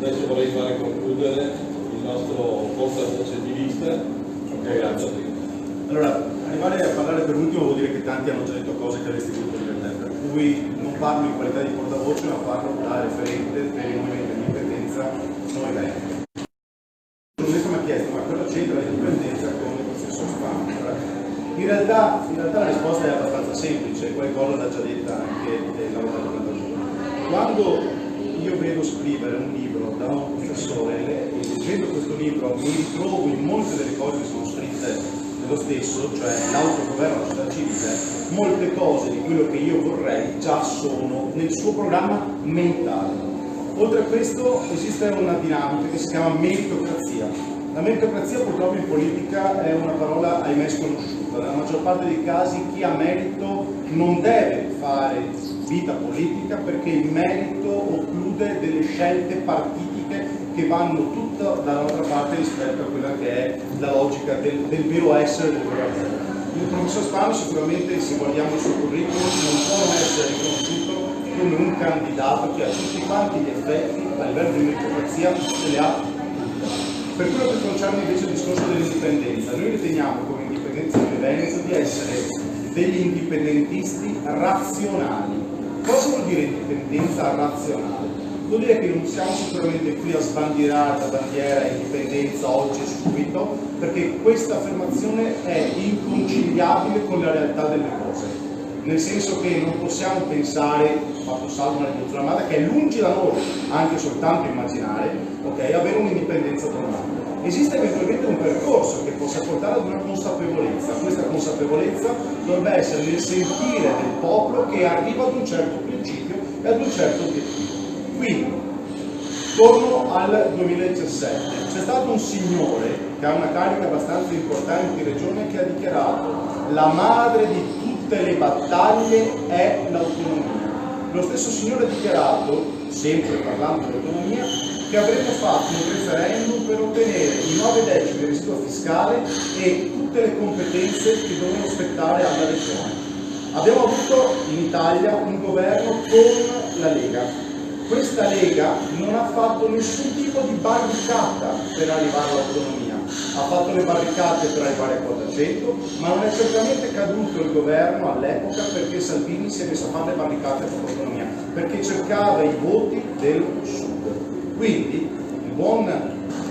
Adesso vorrei fare concludere il nostro portavoce di lista. Ok, grazie. Allora, arrivare a parlare per ultimo vuol dire che tanti hanno già detto cose che avresti voluto dire te, per cui non parlo in qualità di portavoce, ma parlo da referente per il movimento di indipendenza Noi Veneti. Il giornalista mi ha chiesto, ma cosa c'entra l'indipendenza con il processo spam? In realtà la risposta è abbastanza semplice, qualcosa l'ha già detta anche l'avvocato Cantaggione. Quando io vedo scrivere un libro da un professore e leggendo questo libro mi ritrovo in molte delle cose che sono scritte nello stesso, cioè l'autogoverno della società civile, molte cose di quello che io vorrei già sono nel suo programma mentale. Oltre a questo esiste una dinamica che si chiama meritocrazia. La meritocrazia purtroppo in politica è una parola ahimè sconosciuta. Nella maggior parte dei casi chi ha merito non deve fare vita politica perché il merito occlude delle scelte partitiche che vanno tutta dall'altra parte rispetto a quella che è la logica del vero essere del vero essere. Il professor Spano sicuramente, se guardiamo il suo curriculum, non può non essere riconosciuto come un candidato che a tutti quanti gli effetti a livello di meritocrazia se le ha. Per quello che concerne invece il discorso dell'indipendenza, noi riteniamo come indipendenza del Veneto di essere degli indipendentisti razionali. Cosa vuol dire indipendenza razionale? Vuol dire che non siamo sicuramente qui a sbandierare la bandiera indipendenza oggi e subito, perché questa affermazione è inconciliabile con la realtà delle cose. Nel senso che non possiamo pensare, fatto salvo una rivoluzione armata, che è lungi da noi, anche soltanto immaginare, okay, avere un'indipendenza autonoma. Esiste eventualmente un percorso che possa portare ad una consapevolezza. Questa consapevolezza dovrebbe essere nel sentire del popolo che arriva ad un certo principio e ad un certo obiettivo. Quindi, torno al 2017. C'è stato un signore che ha una carica abbastanza importante in regione che ha dichiarato: la madre di tutte le battaglie è l'autonomia. Lo stesso signore ha dichiarato, sempre parlando di autonomia, che avremmo fatto un referendum per ottenere i 9 decimi di residuo fiscale e tutte le competenze che dovevano spettare alla regione. Abbiamo avuto in Italia un governo con la Lega. Questa Lega non ha fatto nessun tipo di barricata per arrivare all'autonomia. Ha fatto le barricate per arrivare a quota 100, ma non è certamente caduto il governo all'epoca perché Salvini si è messo a fare le barricate per l'autonomia, perché cercava i voti del Sud. Quindi il buon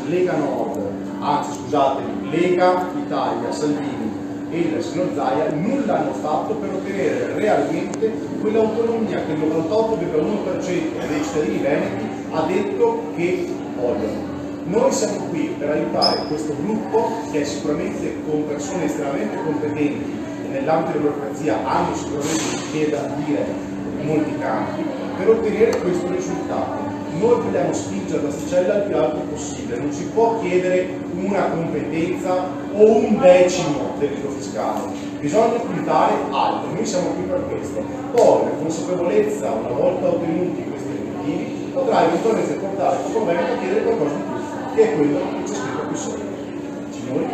Lega Nord, anzi scusatemi, Lega Italia, Salvini e il signor Zaia nulla hanno fatto per ottenere realmente quell'autonomia che il 98,1% dei cittadini veneti ha detto che vogliono. Noi siamo qui per aiutare questo gruppo che è sicuramente con persone estremamente competenti e nell'ambito della burocrazia hanno sicuramente che da dire in molti campi per ottenere questo risultato. Noi vogliamo spingere l'asticella il più alto possibile, non si può chiedere una competenza o un decimo del rito fiscale, bisogna puntare alto, noi siamo qui per questo. Poi la consapevolezza, una volta ottenuti questi obiettivi, potrà eventualmente portare il governo a chiedere qualcosa di più, che è quello che c'è scritto qui sopra. Signori,